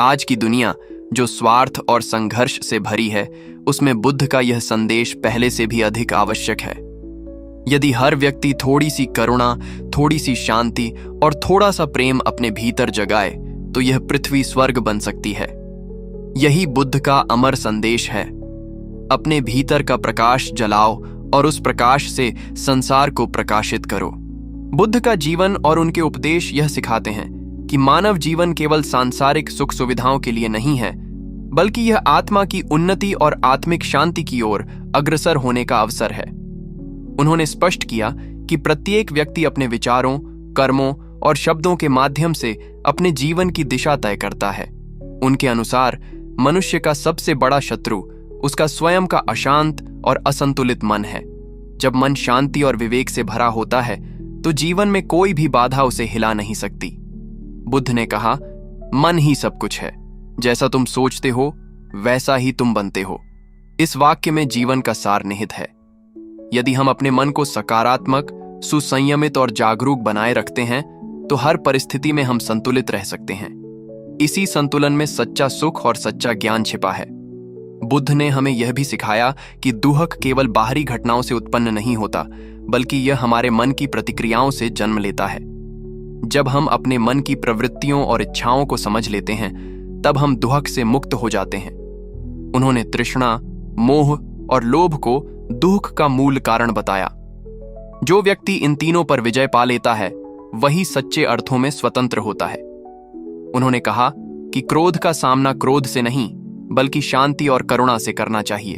आज की दुनिया जो स्वार्थ और संघर्ष से भरी है, उसमें बुद्ध का यह संदेश पहले से भी अधिक आवश्यक है। यदि हर व्यक्ति थोड़ी सी करुणा, थोड़ी सी शांति और थोड़ा सा प्रेम अपने भीतर जगाए, तो यह पृथ्वी स्वर्ग बन सकती है। यही बुद्ध का अमर संदेश है। अपने भीतर का प्रकाश जलाओ और उस प्रकाश से संसार को प्रकाशित करो। बुद्ध का जीवन और उनके उपदेश यह सिखाते हैं कि मानव जीवन केवल सांसारिक सुख सुविधाओं के लिए नहीं है, बल्कि यह आत्मा की उन्नति और आत्मिक शांति की ओर अग्रसर होने का अवसर है। उन्होंने स्पष्ट किया कि प्रत्येक व्यक्ति अपने विचारों, कर्मों और शब्दों के माध्यम से अपने जीवन की दिशा तय करता है। उनके अनुसार मनुष्य का सबसे बड़ा शत्रु उसका स्वयं का अशांत और असंतुलित मन है। जब मन शांति और विवेक से भरा होता है, तो जीवन में कोई भी बाधा उसे हिला नहीं सकती। बुद्ध ने कहा, मन ही सब कुछ है। जैसा तुम सोचते हो, वैसा ही तुम बनते हो। इस वाक्य में जीवन का सार निहित है। यदि हम अपने मन को सकारात्मक, सुसंयमित और जागरूक बनाए रखते हैं, तो हर परिस्थिति में हम संतुलित रह सकते हैं। इसी संतुलन में सच्चा सुख और सच्चा ज्ञान छिपा है। बुद्ध ने हमें यह भी सिखाया कि दुख केवल बाहरी घटनाओं से उत्पन्न नहीं होता, बल्कि यह हमारे मन की प्रतिक्रियाओं से जन्म लेता है। जब हम अपने मन की प्रवृत्तियों और इच्छाओं को समझ लेते हैं, तब हम दुख से मुक्त हो जाते हैं। उन्होंने तृष्णा, मोह और लोभ को दुख का मूल कारण बताया। जो व्यक्ति इन तीनों पर विजय पा लेता है, वही सच्चे अर्थों में स्वतंत्र होता है। उन्होंने कहा कि क्रोध का सामना क्रोध से नहीं, बल्कि शांति और करुणा से करना चाहिए।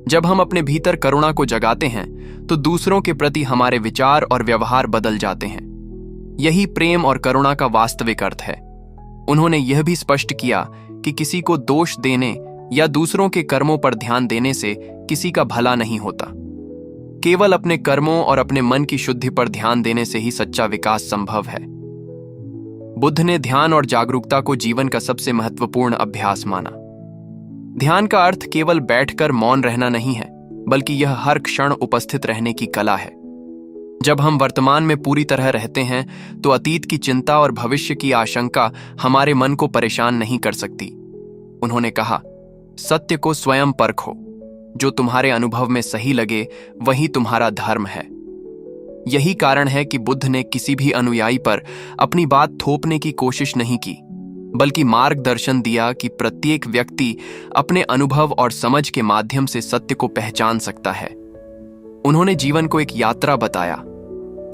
जब हम अपने भीतर करुणा को जगाते हैं, तो दूसरों के प्रति हमारे विचार और व्यवहार बदल जाते हैं। यही प्रेम और करुणा का वास्तविक अर्थ है। उन्होंने यह भी स्पष्ट किया कि किसी को दोष देने या दूसरों के कर्मों पर ध्यान देने से किसी का भला नहीं होता। केवल अपने कर्मों और अपने मन की शुद्धि पर ध्यान देने से ही सच्चा विकास संभव है। बुद्ध ने ध्यान और जागरूकता को जीवन का सबसे महत्वपूर्ण अभ्यास माना। ध्यान का अर्थ केवल बैठकर मौन रहना नहीं है, बल्कि यह हर क्षण उपस्थित रहने की कला है। जब हम वर्तमान में पूरी तरह रहते हैं, तो अतीत की चिंता और भविष्य की आशंका हमारे मन को परेशान नहीं कर सकती। उन्होंने कहा, सत्य को स्वयं परखो। जो तुम्हारे अनुभव में सही लगे, वही तुम्हारा धर्म है। यही कारण है कि बुद्ध ने किसी भी अनुयायी पर अपनी बात थोपने की कोशिश नहीं की, बल्कि मार्गदर्शन दिया कि प्रत्येक व्यक्ति अपने अनुभव और समझ के माध्यम से सत्य को पहचान सकता है। उन्होंने जीवन को एक यात्रा बताया,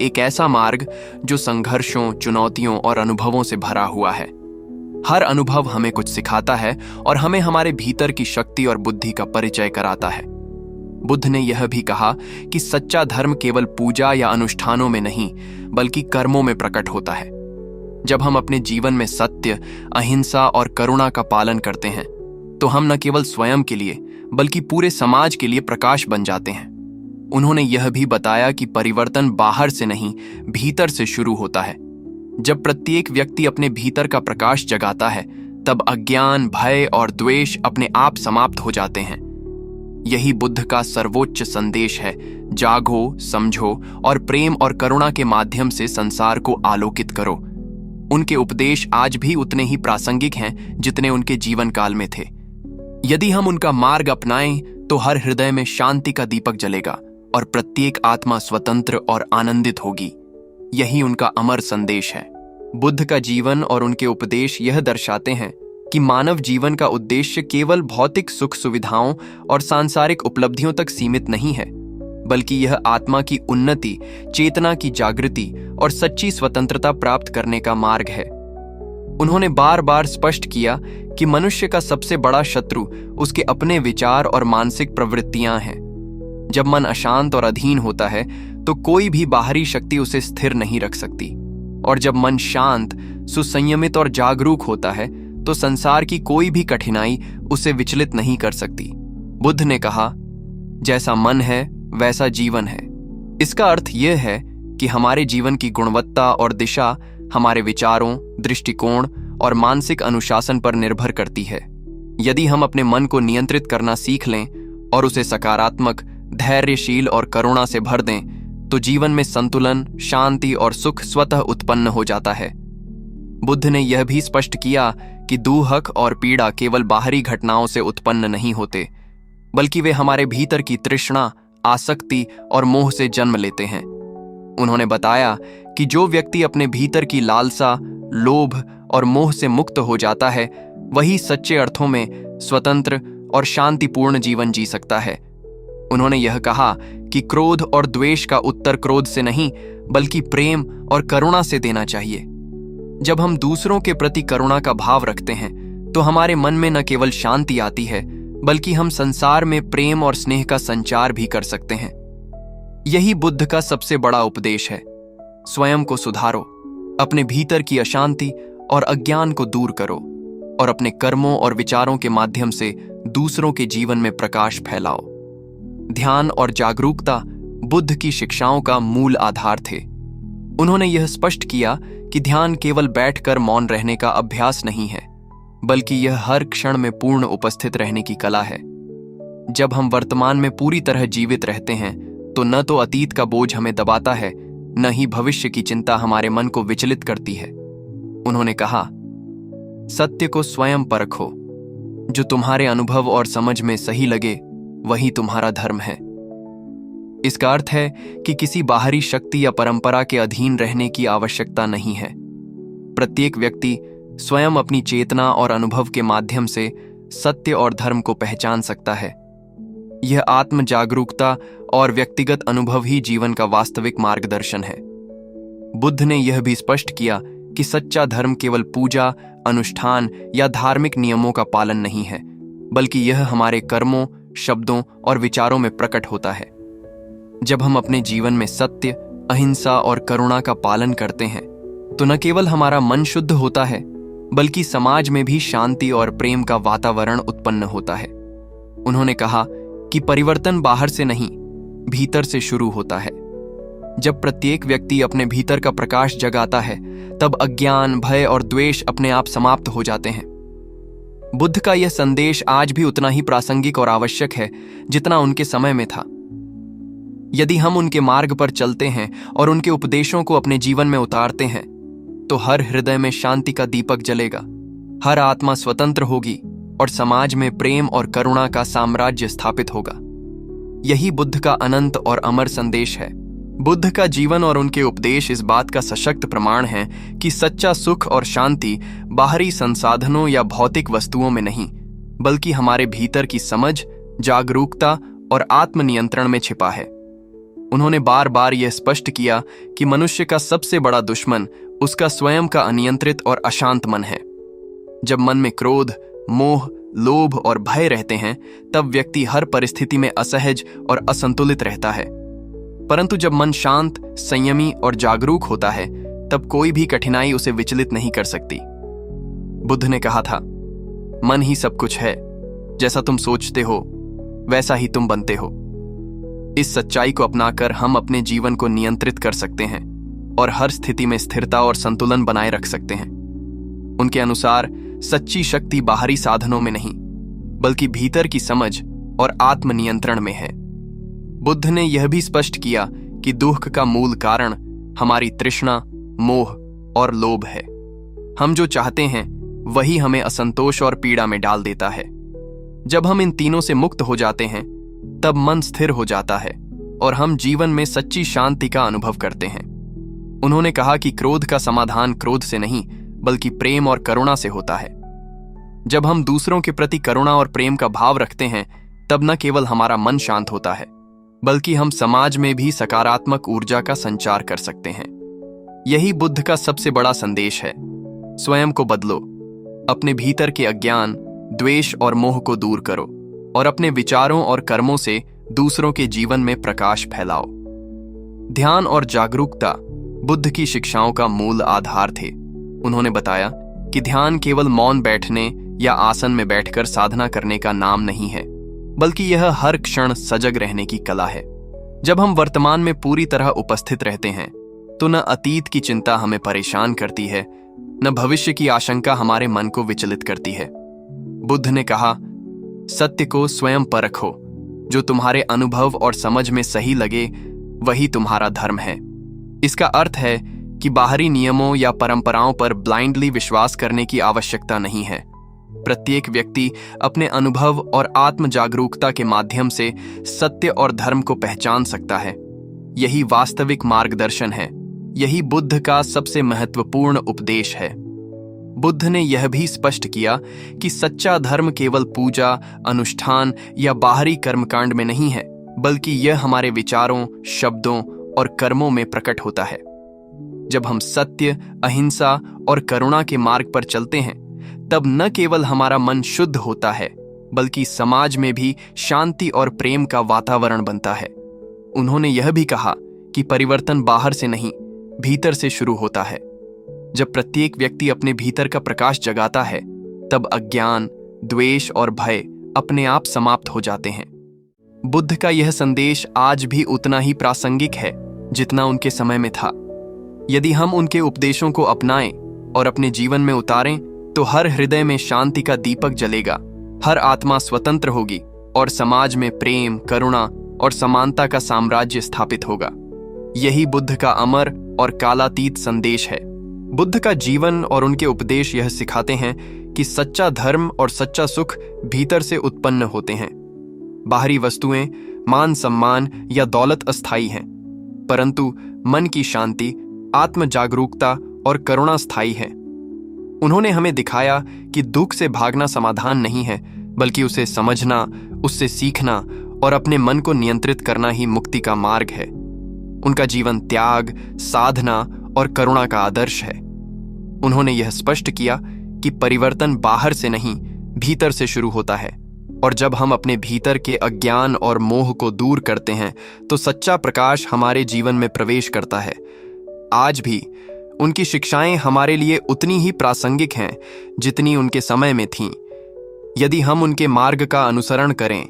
एक ऐसा मार्ग जो संघर्षों, चुनौतियों और अनुभवों से भरा हुआ है। हर अनुभव हमें कुछ सिखाता है और हमें हमारे भीतर की शक्ति और बुद्धि का परिचय कराता है। बुद्ध ने यह भी कहा कि सच्चा धर्म केवल पूजा या अनुष्ठानों में नहीं, बल्कि कर्मों में प्रकट होता है। जब हम अपने जीवन में सत्य, अहिंसा और करुणा का पालन करते हैं, तो हम न केवल स्वयं के लिए, बल्कि पूरे समाज के लिए प्रकाश बन जाते हैं। उन्होंने यह भी बताया कि परिवर्तन बाहर से नहीं, भीतर से शुरू होता है। जब प्रत्येक व्यक्ति अपने भीतर का प्रकाश जगाता है, तब अज्ञान, भय और द्वेष अपने आप समाप्त हो जाते हैं। यही बुद्ध का सर्वोच्च संदेश है, जागो, समझो और प्रेम और करुणा के माध्यम से संसार को आलोकित करो। उनके उपदेश आज भी उतने ही प्रासंगिक हैं जितने उनके जीवन काल में थे। यदि हम उनका मार्ग अपनाएं तो हर हृदय में शांति का दीपक जलेगा और प्रत्येक आत्मा स्वतंत्र और आनंदित होगी। यही उनका अमर संदेश है। बुद्ध का जीवन और उनके उपदेश यह दर्शाते हैं कि मानव जीवन का उद्देश्य केवल भौतिक सुख सुविधाओं और सांसारिक उपलब्धियों तक सीमित नहीं है, बल्कि यह आत्मा की उन्नति, चेतना की जागृति और सच्ची स्वतंत्रता प्राप्त करने का मार्ग है। उन्होंने बार बार स्पष्ट किया कि मनुष्य का सबसे बड़ा शत्रु उसके अपने विचार और मानसिक प्रवृत्तियां हैं। जब मन अशांत और अधीन होता है तो कोई भी बाहरी शक्ति उसे स्थिर नहीं रख सकती, और जब मन शांत, सुसंयमित और जागरूक होता है तो संसार की कोई भी कठिनाई उसे विचलित नहीं कर सकती। बुद्ध ने कहा, जैसा मन है वैसा जीवन है। इसका अर्थ यह है कि हमारे जीवन की गुणवत्ता और दिशा हमारे विचारों, दृष्टिकोण और मानसिक अनुशासन पर निर्भर करती है। यदि हम अपने मन को नियंत्रित करना सीख लें और उसे सकारात्मक, धैर्यशील और करुणा से भर दें तो जीवन में संतुलन, शांति और सुख स्वतः उत्पन्न हो जाता है। बुद्ध ने यह भी स्पष्ट किया कि दुख और पीड़ा केवल बाहरी घटनाओं से उत्पन्न नहीं होते, बल्कि वे हमारे भीतर की तृष्णा, आसक्ति और मोह से जन्म लेते हैं। उन्होंने बताया कि जो व्यक्ति अपने भीतर की लालसा, लोभ और मोह से मुक्त हो जाता है, वही सच्चे अर्थों में स्वतंत्र और शांतिपूर्ण जीवन जी सकता है। उन्होंने यह कहा कि क्रोध और द्वेष का उत्तर क्रोध से नहीं, बल्कि प्रेम और करुणा से देना चाहिए। जब हम दूसरों के प्रति करुणा का भाव रखते हैं तो हमारे मन में न केवल शांति आती है, बल्कि हम संसार में प्रेम और स्नेह का संचार भी कर सकते हैं। यही बुद्ध का सबसे बड़ा उपदेश है। स्वयं को सुधारो, अपने भीतर की अशांति और अज्ञान को दूर करो और अपने कर्मों और विचारों के माध्यम से दूसरों के जीवन में प्रकाश फैलाओ। ध्यान और जागरूकता बुद्ध की शिक्षाओं का मूल आधार थे। उन्होंने यह स्पष्ट किया कि ध्यान केवल बैठकर मौन रहने का अभ्यास नहीं है, बल्कि यह हर क्षण में पूर्ण उपस्थित रहने की कला है। जब हम वर्तमान में पूरी तरह जीवित रहते हैं तो न तो अतीत का बोझ हमें दबाता है, न ही भविष्य की चिंता हमारे मन को विचलित करती है। उन्होंने कहा, सत्य को स्वयं परखो, जो तुम्हारे अनुभव और समझ में सही लगे वही तुम्हारा धर्म है। इसका अर्थ है कि किसी बाहरी शक्ति या परंपरा के अधीन रहने की आवश्यकता नहीं है। प्रत्येक व्यक्ति स्वयं अपनी चेतना और अनुभव के माध्यम से सत्य और धर्म को पहचान सकता है। यह आत्म जागरूकता और व्यक्तिगत अनुभव ही जीवन का वास्तविक मार्गदर्शन है। बुद्ध ने यह भी स्पष्ट किया कि सच्चा धर्म केवल पूजा, अनुष्ठान या धार्मिक नियमों का पालन नहीं है, बल्कि यह हमारे कर्मों, शब्दों और विचारों में प्रकट होता है। जब हम अपने जीवन में सत्य, अहिंसा और करुणा का पालन करते हैं तो न केवल हमारा मन शुद्ध होता है, बल्कि समाज में भी शांति और प्रेम का वातावरण उत्पन्न होता है। उन्होंने कहा कि परिवर्तन बाहर से नहीं, भीतर से शुरू होता है। जब प्रत्येक व्यक्ति अपने भीतर का प्रकाश जगाता है, तब अज्ञान, भय और द्वेष अपने आप समाप्त हो जाते हैं। बुद्ध का यह संदेश आज भी उतना ही प्रासंगिक और आवश्यक है जितना उनके समय में था। यदि हम उनके मार्ग पर चलते हैं और उनके उपदेशों को अपने जीवन में उतारते हैं तो हर हृदय में शांति का दीपक जलेगा, हर आत्मा स्वतंत्र होगी और समाज में प्रेम और करुणा का साम्राज्य स्थापित होगा। यही बुद्ध का अनंत और अमर संदेश है। बुद्ध का जीवन और उनके उपदेश इस बात का सशक्त प्रमाण है कि सच्चा सुख और शांति बाहरी संसाधनों या भौतिक वस्तुओं में नहीं, बल्कि हमारे भीतर की समझ, जागरूकता और आत्मनियंत्रण में छिपा है। उन्होंने बार बार यह स्पष्ट किया कि मनुष्य का सबसे बड़ा दुश्मन उसका स्वयं का अनियंत्रित और अशांत मन है। जब मन में क्रोध, मोह, लोभ और भय रहते हैं, तब व्यक्ति हर परिस्थिति में असहज और असंतुलित रहता है। परंतु जब मन शांत, संयमी और जागरूक होता है, तब कोई भी कठिनाई उसे विचलित नहीं कर सकती। बुद्ध ने कहा था, मन ही सब कुछ है, जैसा तुम सोचते हो वैसा ही तुम बनते हो। इस सच्चाई को अपनाकर हम अपने जीवन को नियंत्रित कर सकते हैं और हर स्थिति में स्थिरता और संतुलन बनाए रख सकते हैं। उनके अनुसार सच्ची शक्ति बाहरी साधनों में नहीं, बल्कि भीतर की समझ और आत्मनियंत्रण में है। बुद्ध ने यह भी स्पष्ट किया कि दुख का मूल कारण हमारी तृष्णा, मोह और लोभ है। हम जो चाहते हैं वही हमें असंतोष और पीड़ा में डाल देता है। जब हम इन तीनों से मुक्त हो जाते हैं तब मन स्थिर हो जाता है और हम जीवन में सच्ची शांति का अनुभव करते हैं। उन्होंने कहा कि क्रोध का समाधान क्रोध से नहीं बल्कि प्रेम और करुणा से होता है। जब हम दूसरों के प्रति करुणा और प्रेम का भाव रखते हैं तब न केवल हमारा मन शांत होता है बल्कि हम समाज में भी सकारात्मक ऊर्जा का संचार कर सकते हैं। यही बुद्ध का सबसे बड़ा संदेश है। स्वयं को बदलो, अपने भीतर के अज्ञान, द्वेष और मोह को दूर करो और अपने विचारों और कर्मों से दूसरों के जीवन में प्रकाश फैलाओ। ध्यान और जागरूकता बुद्ध की शिक्षाओं का मूल आधार थे। उन्होंने बताया कि ध्यान केवल मौन बैठने या आसन में बैठकर साधना करने का नाम नहीं है, बल्कि यह हर क्षण सजग रहने की कला है। जब हम वर्तमान में पूरी तरह उपस्थित रहते हैं तो न अतीत की चिंता हमें परेशान करती है, न भविष्य की आशंका हमारे मन को विचलित करती है। बुद्ध ने कहा, सत्य को स्वयं परखो, जो तुम्हारे अनुभव और समझ में सही लगे वही तुम्हारा धर्म है। इसका अर्थ है कि बाहरी नियमों या परंपराओं पर ब्लाइंडली विश्वास करने की आवश्यकता नहीं है। प्रत्येक व्यक्ति अपने अनुभव और आत्म जागरूकता के माध्यम से सत्य और धर्म को पहचान सकता है। यही वास्तविक मार्गदर्शन है। यही बुद्ध का सबसे महत्वपूर्ण उपदेश है। बुद्ध ने यह भी स्पष्ट किया कि सच्चा धर्म केवल पूजा, अनुष्ठान या बाहरी कर्मकांड में नहीं है, बल्कि यह हमारे विचारों, शब्दों और कर्मों में प्रकट होता है। जब हम सत्य, अहिंसा और करुणा के मार्ग पर चलते हैं तब न केवल हमारा मन शुद्ध होता है बल्कि समाज में भी शांति और प्रेम का वातावरण बनता है। उन्होंने यह भी कहा कि परिवर्तन बाहर से नहीं, भीतर से शुरू होता है। जब प्रत्येक व्यक्ति अपने भीतर का प्रकाश जगाता है तब अज्ञान, द्वेष और भय अपने आप समाप्त हो जाते हैं। बुद्ध का यह संदेश आज भी उतना ही प्रासंगिक है जितना उनके समय में था। यदि हम उनके उपदेशों को अपनाएं और अपने जीवन में उतारें तो हर हृदय में शांति का दीपक जलेगा, हर आत्मा स्वतंत्र होगी और समाज में प्रेम, करुणा और समानता का साम्राज्य स्थापित होगा। यही बुद्ध का अमर और कालातीत संदेश है। बुद्ध का जीवन और उनके उपदेश यह सिखाते हैं कि सच्चा धर्म और सच्चा सुख भीतर से उत्पन्न होते हैं। बाहरी वस्तुएं, मान सम्मान या दौलत अस्थायी हैं, परंतु मन की शांति, आत्म जागरूकता और करुणा स्थायी है। उन्होंने हमें दिखाया कि दुख से भागना समाधान नहीं है, बल्कि उसे समझना, उससे सीखना और अपने मन को नियंत्रित करना ही मुक्ति का मार्ग है। उनका जीवन त्याग, साधना और करुणा का आदर्श है। उन्होंने यह स्पष्ट किया कि परिवर्तन बाहर से नहीं, भीतर से शुरू होता है, और जब हम अपने भीतर के अज्ञान और मोह को दूर करते हैं तो सच्चा प्रकाश हमारे जीवन में प्रवेश करता है। आज भी उनकी शिक्षाएं हमारे लिए उतनी ही प्रासंगिक हैं जितनी उनके समय में थीं। यदि हम उनके मार्ग का अनुसरण करें,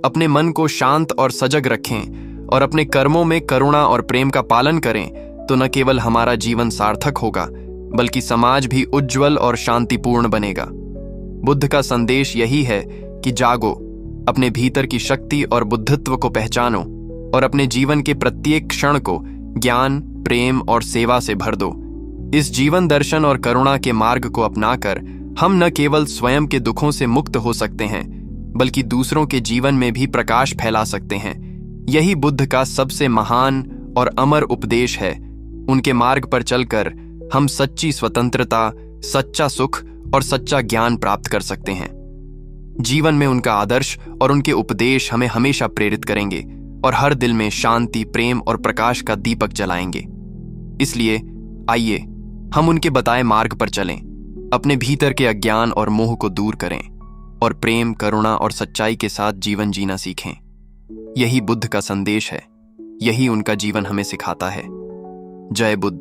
अपने मन को शांत और सजग रखें और अपने कर्मों में करुणा और प्रेम का पालन करें, तो न केवल हमारा जीवन सार्थक होगा बल्कि समाज भी उज्जवल और शांतिपूर्ण बनेगा। बुद्ध का संदेश यही है कि जागो, अपने भीतर की शक्ति और बुद्धत्व को पहचानो और अपने जीवन के प्रत्येक क्षण को ज्ञान, प्रेम और सेवा से भर दो। इस जीवन दर्शन और करुणा के मार्ग को अपनाकर हम न केवल स्वयं के दुखों से मुक्त हो सकते हैं बल्कि दूसरों के जीवन में भी प्रकाश फैला सकते हैं। यही बुद्ध का सबसे महान और अमर उपदेश है। उनके मार्ग पर चलकर हम सच्ची स्वतंत्रता, सच्चा सुख और सच्चा ज्ञान प्राप्त कर सकते हैं। जीवन में उनका आदर्श और उनके उपदेश हमें हमेशा प्रेरित करेंगे और हर दिल में शांति, प्रेम और प्रकाश का दीपक जलाएंगे। इसलिए आइए हम उनके बताए मार्ग पर चलें, अपने भीतर के अज्ञान और मोह को दूर करें और प्रेम, करुणा और सच्चाई के साथ जीवन जीना सीखें। यही बुद्ध का संदेश है, यही उनका जीवन हमें सिखाता है। जय बुद्ध।